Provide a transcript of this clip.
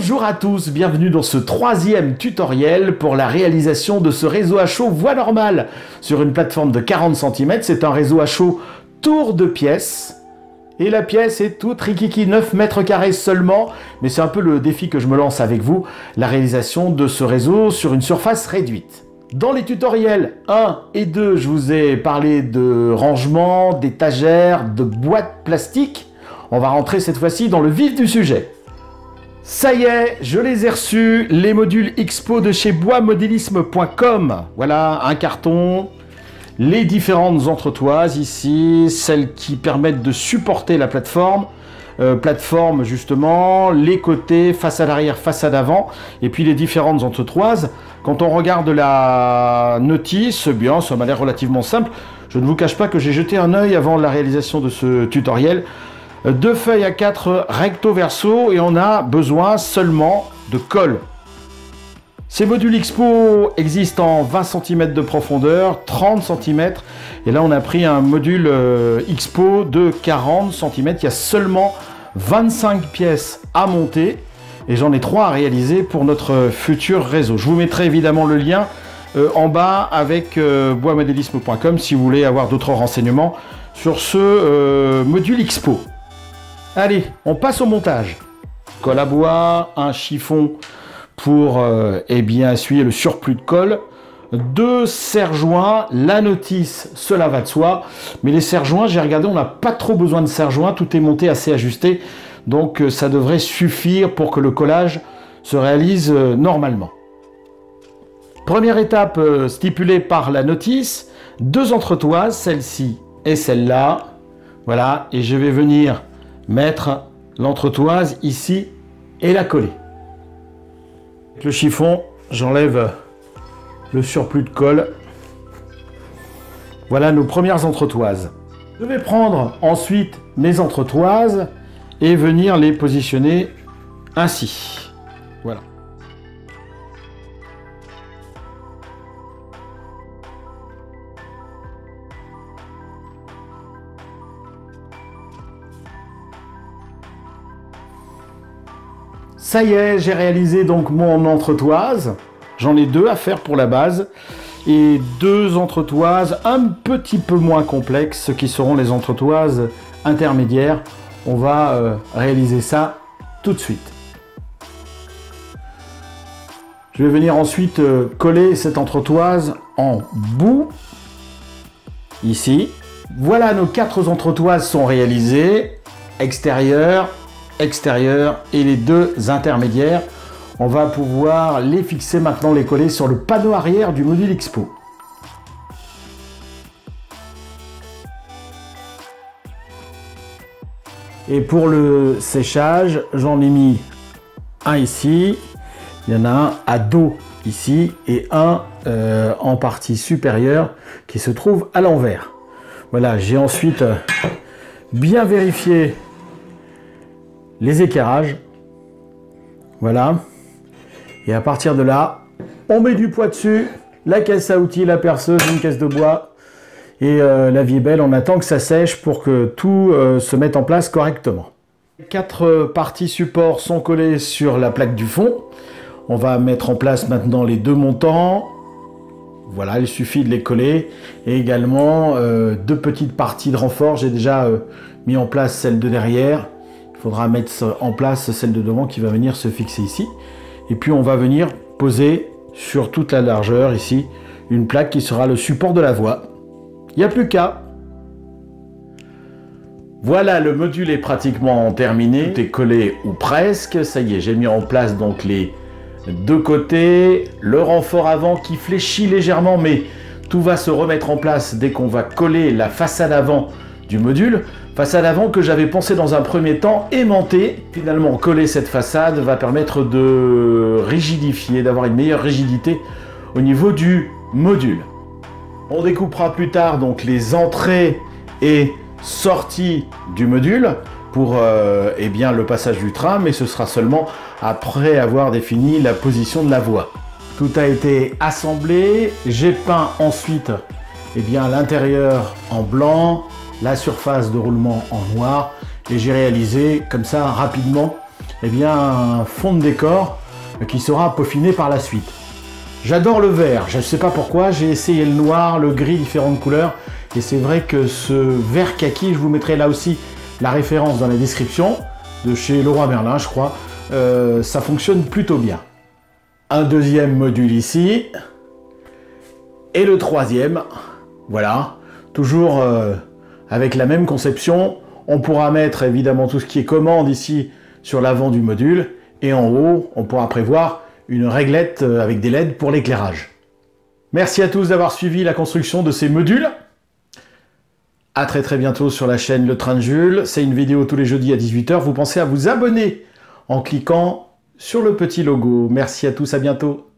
Bonjour à tous, bienvenue dans ce troisième tutoriel pour la réalisation de ce réseau à chaud voie normale sur une plateforme de 40 cm. C'est un réseau à chaud tour de pièce. Et la pièce est toute rikiki, 9 mètres carrés seulement. Mais c'est un peu le défi que je me lance avec vous, la réalisation de ce réseau sur une surface réduite. Dans les tutoriels 1 et 2, je vous ai parlé de rangement, d'étagères, de boîtes plastiques. On va rentrer cette fois-ci dans le vif du sujet. Ça y est, je les ai reçus, les modules Expo de chez boismodélisme.com. Voilà, un carton, les différentes entretoises ici, celles qui permettent de supporter la plateforme. Plateforme justement, les côtés, façade arrière, façade avant, et puis les différentes entretoises. Quand on regarde la notice, eh bien, ça m'a l'air relativement simple. Je ne vous cache pas que j'ai jeté un œil avant la réalisation de ce tutoriel. 2 feuilles à 4 recto verso et on a besoin seulement de colle. Ces modules Expo existent en 20 cm de profondeur, 30 cm et là on a pris un module Expo de 40 cm. Il y a seulement 25 pièces à monter et j'en ai 3 à réaliser pour notre futur réseau. Je vous mettrai évidemment le lien en bas avec boismodélisme.com si vous voulez avoir d'autres renseignements sur ce module Expo. Allez, on passe au montage. Colle à bois, un chiffon pour eh bien, essuyer le surplus de colle, 2 serre-joints, la notice, cela va de soi. Mais les serre-joints, j'ai regardé, on n'a pas trop besoin de serre-joints, tout est monté assez ajusté. Donc ça devrait suffire pour que le collage se réalise normalement. Première étape stipulée par la notice, 2 entretoises, celle-ci et celle-là. Voilà, et je vais venir mettre l'entretoise ici et la coller. Avec le chiffon, j'enlève le surplus de colle. Voilà nos premières entretoises. Je vais prendre ensuite mes entretoises et venir les positionner ainsi. Voilà. Ça y est, j'ai réalisé donc mon entretoise. J'en ai 2 à faire pour la base et 2 entretoises un petit peu moins complexes, ce qui seront les entretoises intermédiaires. On va réaliser ça tout de suite. Je vais venir ensuite coller cette entretoise en bout, ici. Voilà, nos 4 entretoises sont réalisées, extérieure, extérieur et les 2 intermédiaires. On va pouvoir les fixer maintenant, les coller sur le panneau arrière du module Expo. Et pour le séchage, j'en ai mis un ici, il y en a un à dos ici et un en partie supérieure qui se trouve à l'envers. Voilà, j'ai ensuite bien vérifié les éclairages, voilà, et à partir de là, on met du poids dessus, la caisse à outils, la perceuse, une caisse de bois, et la vie est belle, on attend que ça sèche pour que tout se mette en place correctement. 4 parties support sont collées sur la plaque du fond, on va mettre en place maintenant les 2 montants, voilà, il suffit de les coller, et également 2 petites parties de renfort, j'ai déjà mis en place celle de derrière. Il faudra mettre en place celle de devant qui va venir se fixer ici. Et puis on va venir poser sur toute la largeur ici une plaque qui sera le support de la voie. Il n'y a plus qu'à. Voilà, le module est pratiquement terminé. Tout est collé ou presque. Ça y est, j'ai mis en place donc les 2 côtés. Le renfort avant qui fléchit légèrement, mais tout va se remettre en place dès qu'on va coller la façade avant du module. Façade avant que j'avais pensé dans un premier temps aimanter. Finalement, coller cette façade va permettre de rigidifier, d'avoir une meilleure rigidité au niveau du module. On découpera plus tard donc les entrées et sorties du module pour eh bien, le passage du tram, mais ce sera seulement après avoir défini la position de la voie. Tout a été assemblé, j'ai peint ensuite eh bien, l'intérieur en blanc, la surface de roulement en noir et j'ai réalisé comme ça rapidement eh bien, un fond de décor qui sera peaufiné par la suite. J'adore le vert, je ne sais pas pourquoi, j'ai essayé le noir, le gris, différentes couleurs, et c'est vrai que ce vert kaki, je vous mettrai là aussi la référence dans la description, de chez Leroy Merlin, je crois, ça fonctionne plutôt bien. Un deuxième module ici, et le troisième, voilà, toujours avec la même conception. On pourra mettre évidemment tout ce qui est commande ici sur l'avant du module, et en haut, on pourra prévoir une réglette avec des LED pour l'éclairage. Merci à tous d'avoir suivi la construction de ces modules. À très bientôt sur la chaîne Le Train de Jules. C'est une vidéo tous les jeudis à 18 h. Vous pensez à vous abonner en cliquant sur le petit logo. Merci à tous, à bientôt.